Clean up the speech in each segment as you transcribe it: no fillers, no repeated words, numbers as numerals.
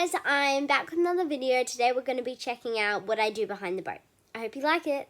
guys, I'm back with another video. Today we're going to be checking out what I do behind the boat. I hope you like it.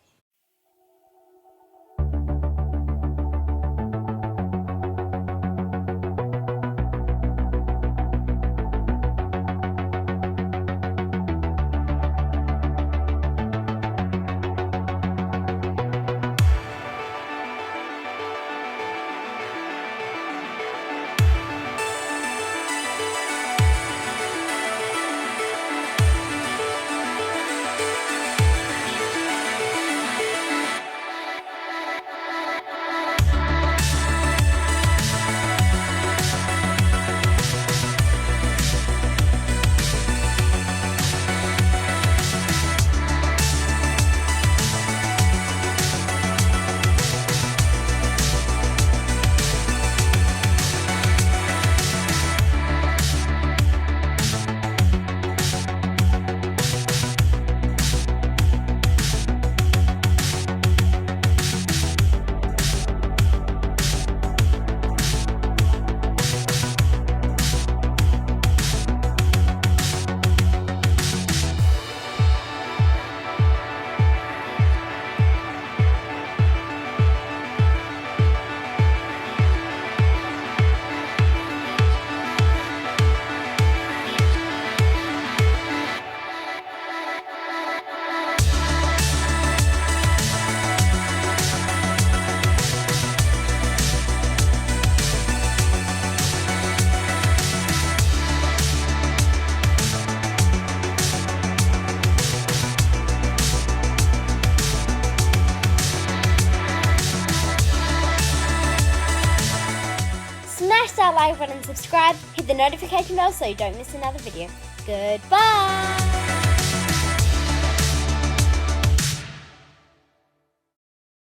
Smash that like button, subscribe, hit the notification bell so you don't miss another video. Goodbye!